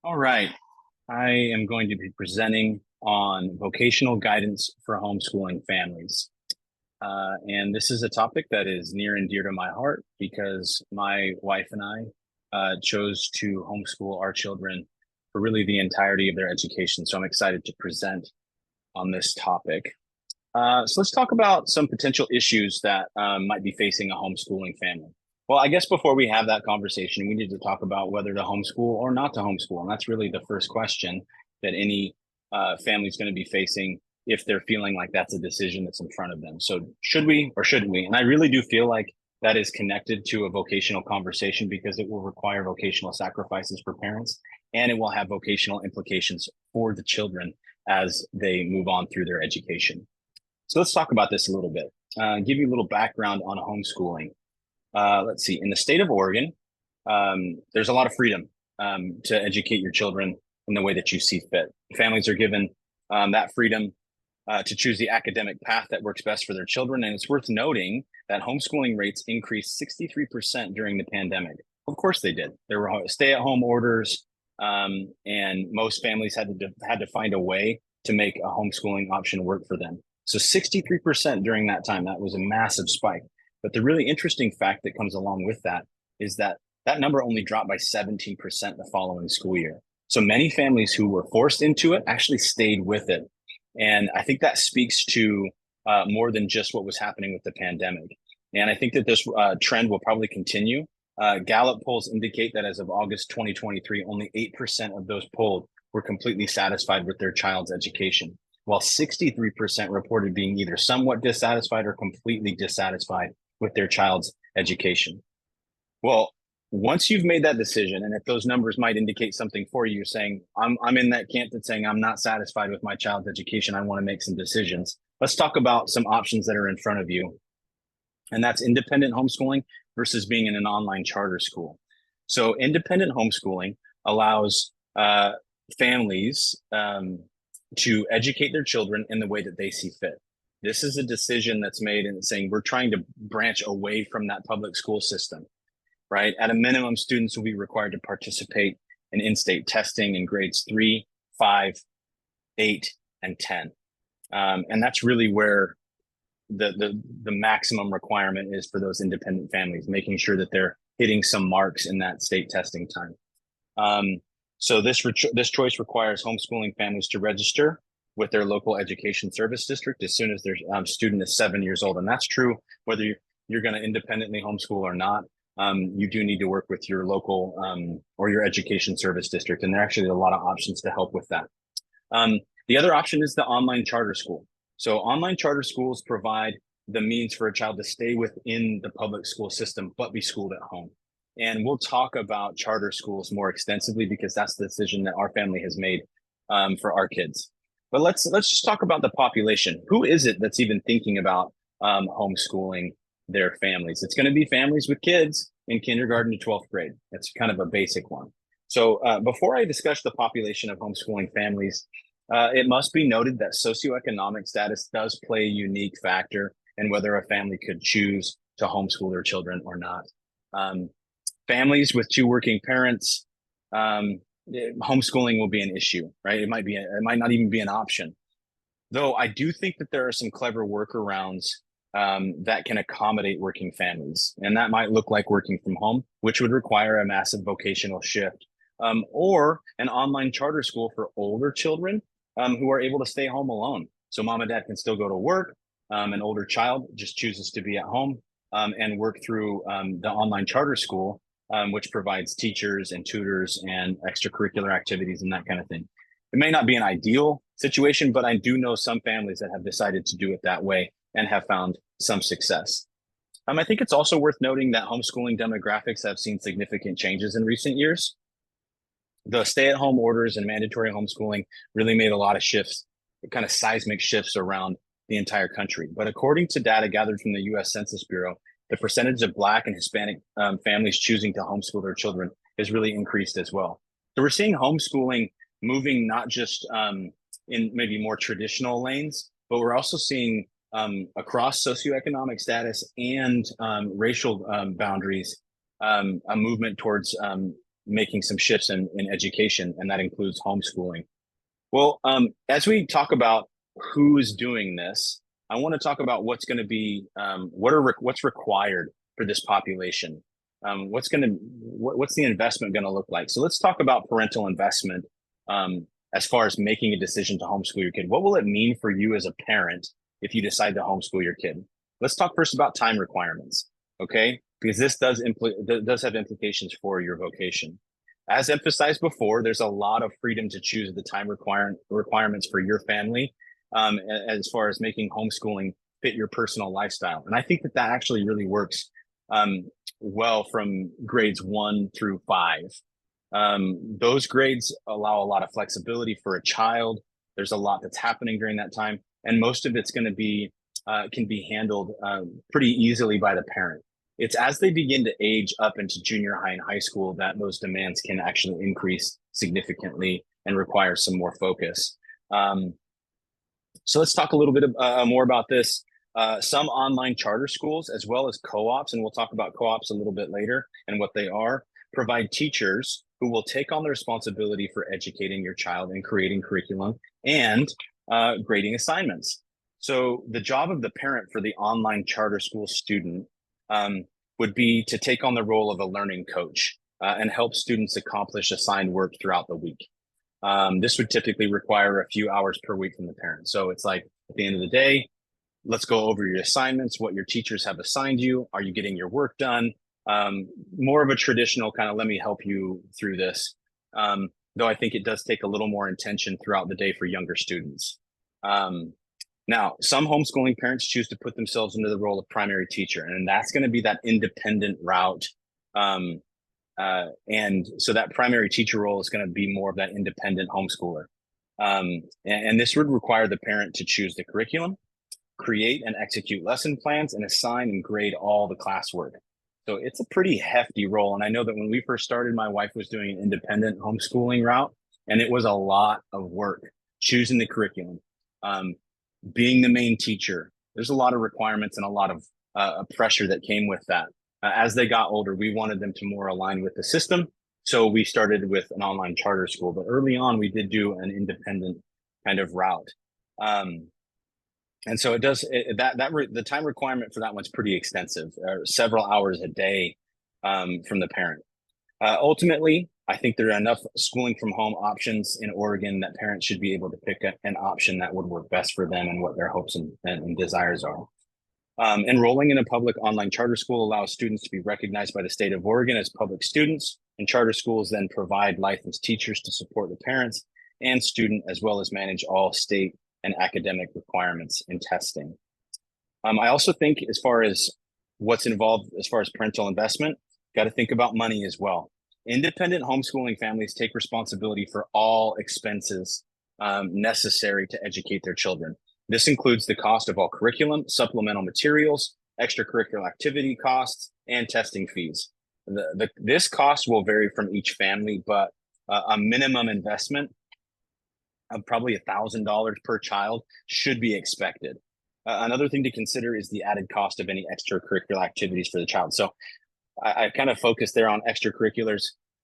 All right. I am going to be presenting on vocational guidance for homeschooling families. And this is a topic that is near and dear to my heart because my wife and I chose to homeschool our children for really the entirety of their education. So I'm excited to present on this topic. So let's talk about some potential issues that might be facing a homeschooling family. Well, I guess before we have that conversation, we need to talk about whether to homeschool or not to homeschool. And that's really the first question that any family is going to be facing if they're feeling like that's a decision that's in front of them. So should we or shouldn't we? And I really do feel like that is connected to a vocational conversation because it will require vocational sacrifices for parents and it will have vocational implications for the children as they move on through their education. So let's talk about this a little bit. Give you a little background on homeschooling. Let's see. In the state of Oregon, there's a lot of freedom to educate your children in the way that you see fit. Families are given that freedom to choose the academic path that works best for their children. And it's worth noting that homeschooling rates increased 63% during the pandemic. Of course they did. There were stay-at-home orders, and most families had to find a way to make a homeschooling option work for them. So 63% during that time, that was a massive spike. But the really interesting fact that comes along with that is that that number only dropped by 17% the following school year. So many families who were forced into it actually stayed with it. And I think that speaks to more than just what was happening with the pandemic. And I think that this trend will probably continue. Gallup polls indicate that as of August 2023, only 8% of those polled were completely satisfied with their child's education, while 63% reported being either somewhat dissatisfied or completely dissatisfied with their child's education. Well, once you've made that decision, and if those numbers might indicate something for you, saying, I'm in that camp that's saying I'm not satisfied with my child's education, I want to make some decisions. Let's talk about some options that are in front of you. And that's independent homeschooling versus being in an online charter school. So independent homeschooling allows families to educate their children in the way that they see fit. This is a decision that's made and saying we're trying to branch away from that public school system, right? At a minimum, students will be required to participate in in-state testing in grades 3, 5, 8, and 10. And that's really where the maximum requirement is for those independent families, making sure that they're hitting some marks in that state testing time. So this choice requires homeschooling families to register with their local education service district as soon as their student is 7 years old. And that's true whether you're going to independently homeschool or not. You do need to work with your local or your education service district. And there are actually a lot of options to help with that. The other option is the online charter school. So online charter schools provide the means for a child to stay within the public school system, but be schooled at home. And we'll talk about charter schools more extensively because that's the decision that our family has made for our kids. But let's just talk about the population. Who is it that's even thinking about homeschooling their families? It's going to be families with kids in kindergarten to 12th grade. That's kind of a basic one. So before I discuss the population of homeschooling families, it must be noted that socioeconomic status does play a unique factor in whether a family could choose to homeschool their children or not. Families with two working parents, homeschooling will be an issue, right? It might not even be an option. Though I do think that there are some clever workarounds that can accommodate working families. And that might look like working from home, which would require a massive vocational shift, or an online charter school for older children who are able to stay home alone. So mom and dad can still go to work. An older child just chooses to be at home and work through the online charter school, which provides teachers and tutors and extracurricular activities and that kind of thing. It may not be an ideal situation, but I do know some families that have decided to do it that way and have found some success. I think it's also worth noting that homeschooling demographics have seen significant changes in recent years. The stay-at-home orders and mandatory homeschooling really made a lot of shifts, kind of seismic shifts around the entire country. But according to data gathered from the U.S. Census Bureau, the percentage of Black and Hispanic families choosing to homeschool their children has really increased as well. So we're seeing homeschooling moving not just in maybe more traditional lanes, but we're also seeing across socioeconomic status and racial boundaries, a movement towards making some shifts in education, and that includes homeschooling. Well, as we talk about who's doing this, I want to talk about what's going to be what's required for this population. What's the investment going to look like? So let's talk about parental investment as far as making a decision to homeschool your kid. What will it mean for you as a parent if you decide to homeschool your kid? Let's talk first about time requirements, okay? Because this does have implications for your vocation. As emphasized before, there's a lot of freedom to choose the time requirements for your family as far as making homeschooling fit your personal lifestyle. And I think that actually really works well from grades 1 through 5. Those grades allow a lot of flexibility for a child. There's a lot that's happening during that time, and most of it's going to be can be handled pretty easily by the parent. It's as they begin to age up into junior high and high school that those demands can actually increase significantly and require some more focus. So let's talk a little bit more about this. Some online charter schools, as well as co-ops, and we'll talk about co-ops a little bit later and what they are, provide teachers who will take on the responsibility for educating your child and creating curriculum and grading assignments. So the job of the parent for the online charter school student would be to take on the role of a learning coach and help students accomplish assigned work throughout the week. This would typically require a few hours per week from the parent. So it's like at the end of the day, let's go over your assignments, what your teachers have assigned you. Are you getting your work done? More of a traditional kind of let me help you through this. Though I think it does take a little more intention throughout the day for younger students. Now, some homeschooling parents choose to put themselves into the role of primary teacher, and that's going to be that independent route. And so that primary teacher role is going to be more of that independent homeschooler. And this would require the parent to choose the curriculum, create and execute lesson plans, and assign and grade all the classwork. So it's a pretty hefty role. And I know that when we first started, my wife was doing an independent homeschooling route, and it was a lot of work choosing the curriculum. Being the main teacher, there's a lot of requirements and a lot of pressure that came with that. As they got older, we wanted them to more align with the system. So we started with an online charter school, but early on we did do an independent kind of route. And so the time requirement for that one's pretty extensive, several hours a day from the parent. Ultimately, I think there are enough schooling from home options in Oregon that parents should be able to pick an option that would work best for them and what their hopes and desires are. Enrolling in a public online charter school allows students to be recognized by the state of Oregon as public students, and charter schools then provide licensed teachers to support the parents and student, as well as manage all state and academic requirements and testing. I also think as far as what's involved as far as parental investment, got to think about money as well. Independent homeschooling families take responsibility for all expenses necessary to educate their children. This includes the cost of all curriculum, supplemental materials, extracurricular activity costs, and testing fees. This cost will vary from each family, but a minimum investment of probably $1,000 per child should be expected. Another thing to consider is the added cost of any extracurricular activities for the child. So I kind of focused there on extracurriculars,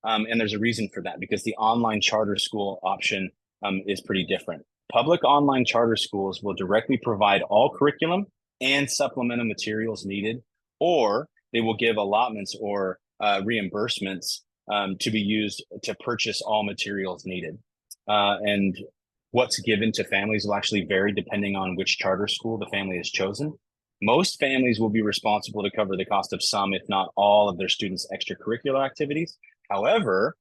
and there's a reason for that because the online charter school option is pretty different. Public online charter schools will directly provide all curriculum and supplemental materials needed, or they will give allotments or reimbursements to be used to purchase all materials needed. And what's given to families will actually vary depending on which charter school the family has chosen. Most families will be responsible to cover the cost of some, if not all, of their students' extracurricular activities. However,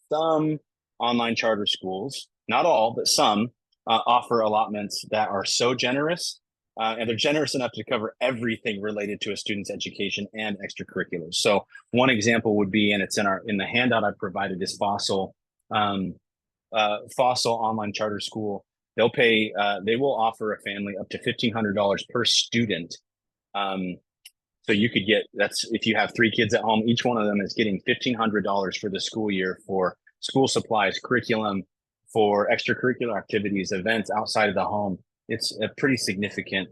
some online charter schools, not all, but some, offer allotments that are so generous, and they're generous enough to cover everything related to a student's education and extracurriculars. So one example would be, and it's in the handout I provided, is Fossil online charter school. They will offer a family up to $1,500 per student. So you could get, if you have 3 kids at home, each one of them is getting $1,500 for the school year for school supplies, curriculum, for extracurricular activities, events outside of the home. It's a pretty significant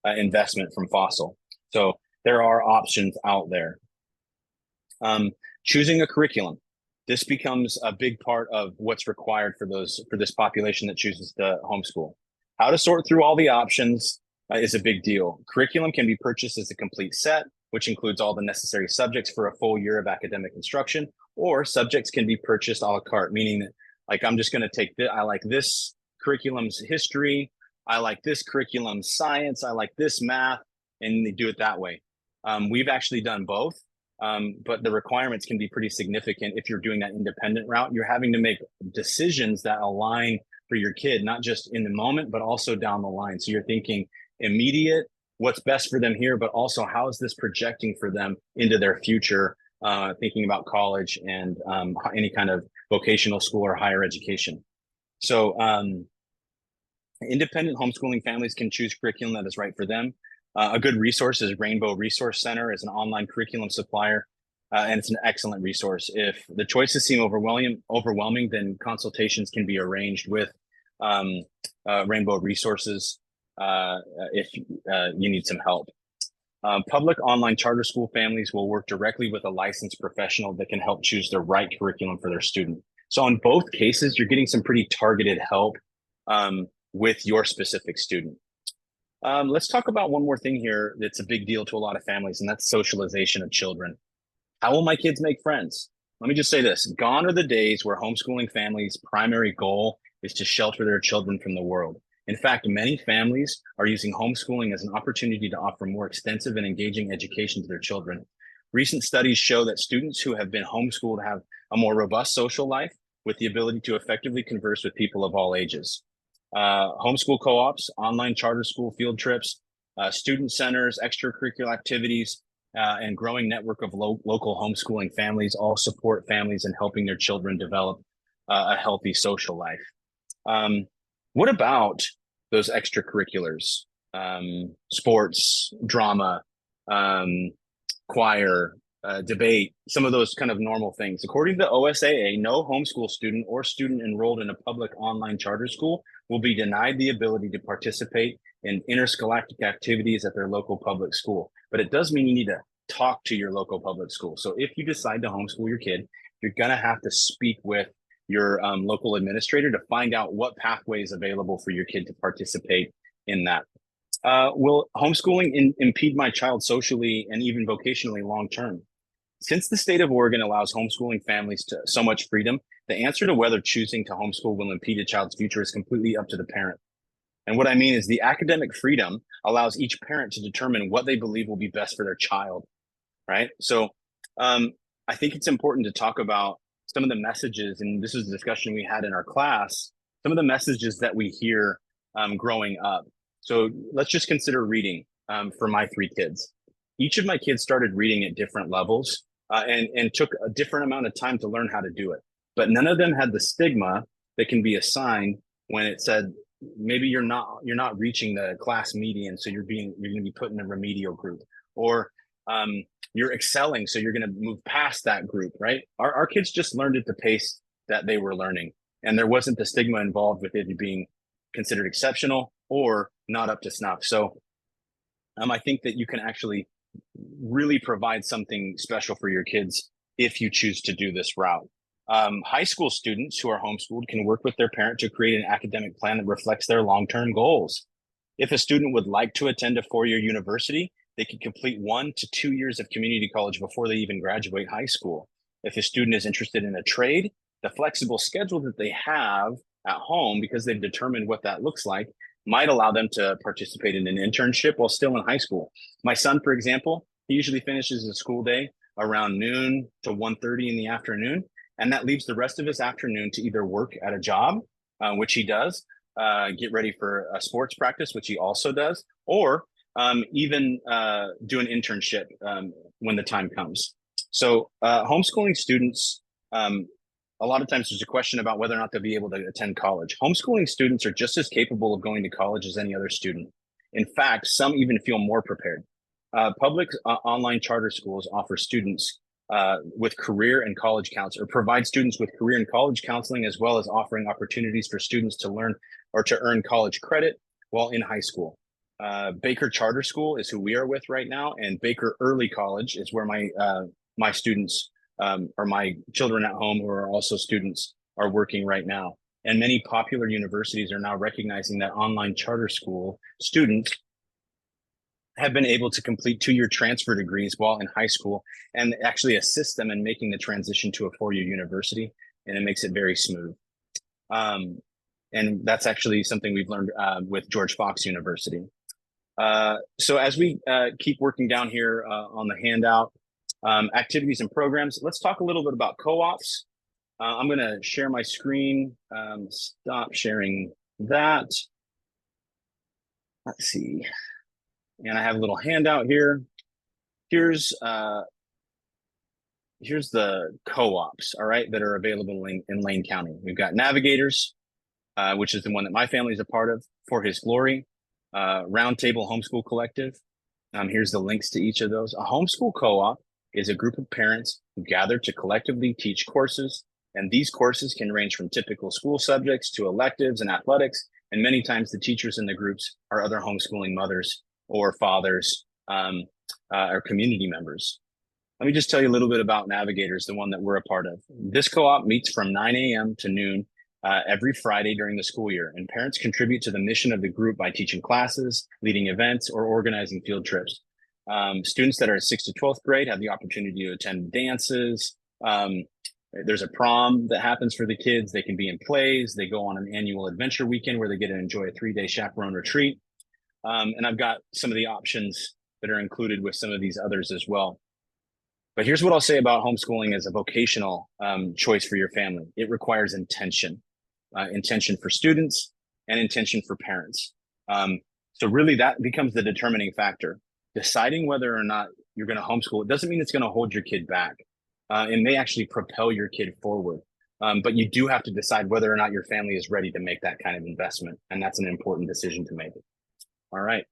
investment from Fossil. So there are options out there. Choosing a curriculum. this becomes a big part of what's required for this population that chooses to homeschool. How to sort through all the options is a big deal. Curriculum can be purchased as a complete set, which includes all the necessary subjects for a full year of academic instruction, or subjects can be purchased a la carte, meaning that like I'm just going to take this. I like this curriculum's history. I like this curriculum's science. I like this math, and they do it that way. We've actually done both. But the requirements can be pretty significant if you're doing that independent route. You're having to make decisions that align for your kid, not just in the moment, but also down the line. So you're thinking immediate, what's best for them here, but also how is this projecting for them into their future, thinking about college and any kind of vocational school or higher education. So independent homeschooling families can choose curriculum that is right for them. A good resource is Rainbow Resource Center is an online curriculum supplier, and it's an excellent resource. If the choices seem overwhelming, then consultations can be arranged with Rainbow Resources if you need some help. Public online charter school families will work directly with a licensed professional that can help choose the right curriculum for their student. So in both cases, you're getting some pretty targeted help with your specific student. Let's talk about one more thing here that's a big deal to a lot of families, and that's socialization of children. How will my kids make friends? Let me just say this. Gone are the days where homeschooling families' primary goal is to shelter their children from the world. In fact, many families are using homeschooling as an opportunity to offer more extensive and engaging education to their children. Recent studies show that students who have been homeschooled have a more robust social life with the ability to effectively converse with people of all ages. Homeschool co-ops, online charter school field trips, student centers, extracurricular activities, and growing network of local homeschooling families all support families in helping their children develop a healthy social life. What about those extracurriculars, sports, drama, choir, debate, some of those kind of normal things? According to the OSAA, no homeschool student or student enrolled in a public online charter school will be denied the ability to participate in interscholastic activities at their local public school. But it does mean you need to talk to your local public school. So if you decide to homeschool your kid, you're going to have to speak with your local administrator to find out what pathway is available for your kid to participate in that. Will homeschooling impede my child socially and even vocationally long term? Since the state of Oregon allows homeschooling families to so much freedom, the answer to whether choosing to homeschool will impede a child's future is completely up to the parent. And what I mean is the academic freedom allows each parent to determine what they believe will be best for their child, right? So I think it's important to talk about some of the messages, and this is a discussion we had in our class, some of the messages that we hear growing up. So let's just consider reading for my three kids. Each of my kids started reading at different levels and took a different amount of time to learn how to do it. But none of them had the stigma that can be assigned when it said, maybe you're not reaching the class median, so you're going to be put in a remedial group, or you're excelling, so you're going to move past that group, right? Our kids just learned at the pace that they were learning, and there wasn't the stigma involved with it being considered exceptional or not up to snuff. So I think that you can actually really provide something special for your kids if you choose to do this route. High school students who are homeschooled can work with their parent to create an academic plan that reflects their long-term goals. If a student would like to attend a four-year university, they can complete 1 to 2 years of community college before they even graduate high school. If a student is interested in a trade, the flexible schedule that they have at home, because they've determined what that looks like, might allow them to participate in an internship while still in high school. My son, for example, he usually finishes his school day around noon to 1:30 in the afternoon. And that leaves the rest of his afternoon to either work at a job, which he does, get ready for a sports practice, which he also does, or even do an internship when the time comes. So homeschooling students, a lot of times there's a question about whether or not they'll be able to attend college. Homeschooling students are just as capable of going to college as any other student. In fact, some even feel more prepared. Public online charter schools offer students with career and college counseling, or provide students with career and college counseling, as well as offering opportunities for students to learn or to earn college credit while in high school. Baker Charter School is who we are with right now, and Baker Early College is where my students or my children at home who are also students are working right now. And many popular universities are now recognizing that online charter school students have been able to complete 2-year transfer degrees while in high school and actually assist them in making the transition to a 4-year university. And it makes it very smooth. And that's actually something we've learned with George Fox University. So as we keep working down here on the handout, activities and programs, let's talk a little bit about co-ops. I'm going to share my screen. Stop sharing that. Let's see. And I have a little handout here. Here's the co-ops, all right, that are available in Lane County. We've got Navigators, which is the one that my family is a part of, For His Glory, Roundtable Homeschool Collective. Here's the links to each of those. A homeschool co-op is a group of parents who gather to collectively teach courses, and these courses can range from typical school subjects to electives and athletics, and many times the teachers in the groups are other homeschooling mothers or fathers or community members. Let me just tell you a little bit about Navigators, the one that we're a part of. This co-op meets from 9 a.m. to noon every Friday during the school year, and parents contribute to the mission of the group by teaching classes, leading events, or organizing field trips. Students that are 6th to 12th grade have the opportunity to attend dances. There's a prom that happens for the kids. They can be in plays. They go on an annual adventure weekend where they get to enjoy a 3-day chaperone retreat. And I've got some of the options that are included with some of these others as well. But here's what I'll say about homeschooling as a vocational choice for your family. It requires intention for students and intention for parents. So really that becomes the determining factor. Deciding whether or not you're going to homeschool, it doesn't mean it's going to hold your kid back. It may actually propel your kid forward. But you do have to decide whether or not your family is ready to make that kind of investment. And that's an important decision to make. All right.